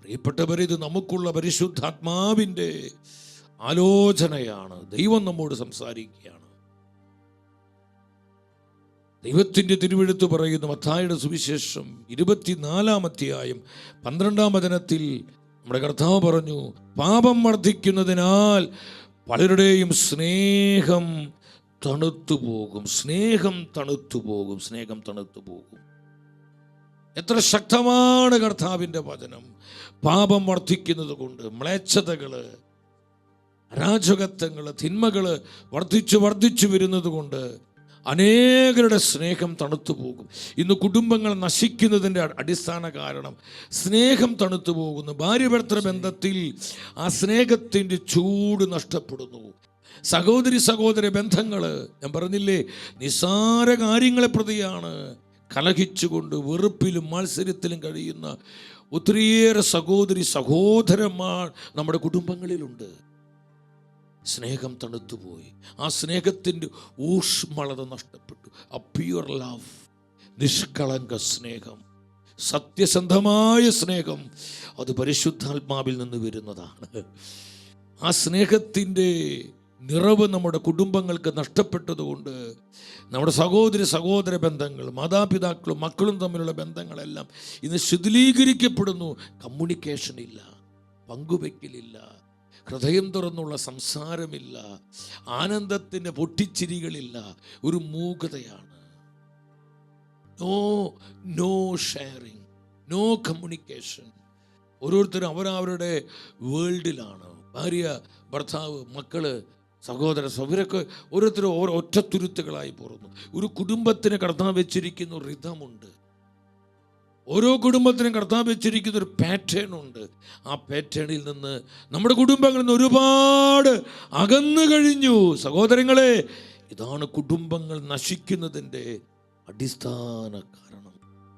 പ്രിയപ്പെട്ടവരെ, ഇത് നമുക്കുള്ള പരിശുദ്ധാത്മാവിൻ്റെ ആലോചനയാണ്. ദൈവം നമ്മോട് സംസാരിക്കുകയാണ്. ദൈവത്തിൻ്റെ തിരുവെഴുത്ത് പറയുന്നു, മത്തായിയുടെ സുവിശേഷം 24-ാം അധ്യായം 12-ാം വചനത്തിൽ നമ്മുടെ കർത്താവ് പറഞ്ഞു, പാപം വർദ്ധിക്കുന്നതിനാൽ പലരുടെയും സ്നേഹം തണുത്തു പോകും. സ്നേഹം തണുത്തു പോകും. സ്നേഹം തണുത്തു പോകും. എത്ര ശക്തമാണ് കർത്താവിൻ്റെ വചനം! പാപം വർദ്ധിക്കുന്നത് കൊണ്ട്, മ്ലേച്ഛതകള്, അരാജകത്വങ്ങള്, തിന്മകള് വർദ്ധിച്ചു വരുന്നത് കൊണ്ട് അനേകരുടെ സ്നേഹം തണുത്തു പോകും. ഇന്ന് കുടുംബങ്ങൾ നശിക്കുന്നതിൻ്റെ അടിസ്ഥാന കാരണം സ്നേഹം തണുത്തു പോകുന്നു. ഭാര്യ-ഭർത്തൃ ബന്ധത്തിൽ ആ സ്നേഹത്തിൻ്റെ ചൂട് നഷ്ടപ്പെടുന്നു. സഹോദര ബന്ധങ്ങൾ, ഞാൻ പറഞ്ഞില്ലേ, നിസ്സാര കാര്യങ്ങളെ പ്രതിയാണ് കലഹിച്ചുകൊണ്ട് വെറുപ്പിലും മത്സരത്തിലും കഴിയുന്ന ഒത്തിരിയേറെ സഹോദരന്മാർ നമ്മുടെ കുടുംബങ്ങളിലുണ്ട്. സ്നേഹം തണുത്തുപോയി. ആ സ്നേഹത്തിൻ്റെ ഊഷ്മളത നഷ്ടപ്പെട്ടു. ആ പ്യുവർ ലവ്, നിഷ്കളങ്ക സ്നേഹം, സത്യസന്ധമായ സ്നേഹം, അത് പരിശുദ്ധാത്മാവിൽ നിന്ന് വരുന്നതാണ്. ആ സ്നേഹത്തിൻ്റെ നിറവ് നമ്മുടെ കുടുംബങ്ങൾക്ക് നഷ്ടപ്പെട്ടതുകൊണ്ട് നമ്മുടെ സഹോദര ബന്ധങ്ങൾ, മാതാപിതാക്കളും മക്കളും തമ്മിലുള്ള ബന്ധങ്ങളെല്ലാം ഇന്ന് ശിഥിലീകരിക്കപ്പെടുന്നു. കമ്മ്യൂണിക്കേഷൻ ഇല്ല, പങ്കുവെക്കലില്ല, ഹൃദയം തുറന്നുള്ള സംസാരമില്ല, ആനന്ദത്തിൻ്റെ പൊട്ടിച്ചിരികളില്ല, ഒരു മൂകതയാണ്. No sharing, no communication. ഓരോരുത്തരും അവരവരുടെ വേൾഡിലാണ്. ഭാര്യ, ഭർത്താവ്, മക്കള്, സഹോദരൊക്കെ ഓരോരുത്തരും ഒറ്റത്തുരുത്തുകളായി പോകുന്നു. ഒരു കുടുംബത്തിന് കർത്താവ് വെച്ചിരിക്കുന്ന ഒരു റിതമുണ്ട്. ഓരോ കുടുംബത്തിനും കർത്താവ് വെച്ചിരിക്കുന്ന ഒരു പാറ്റേൺ ഉണ്ട്. ആ പാറ്റേണിൽ നിന്ന് നമ്മുടെ കുടുംബങ്ങളിൽ നിന്ന് ഒരുപാട് അകന്നു കഴിഞ്ഞു. സഹോദരങ്ങളെ, ഇതാണ് കുടുംബങ്ങൾ നശിക്കുന്നതിൻ്റെ അടിസ്ഥാന കാരണം.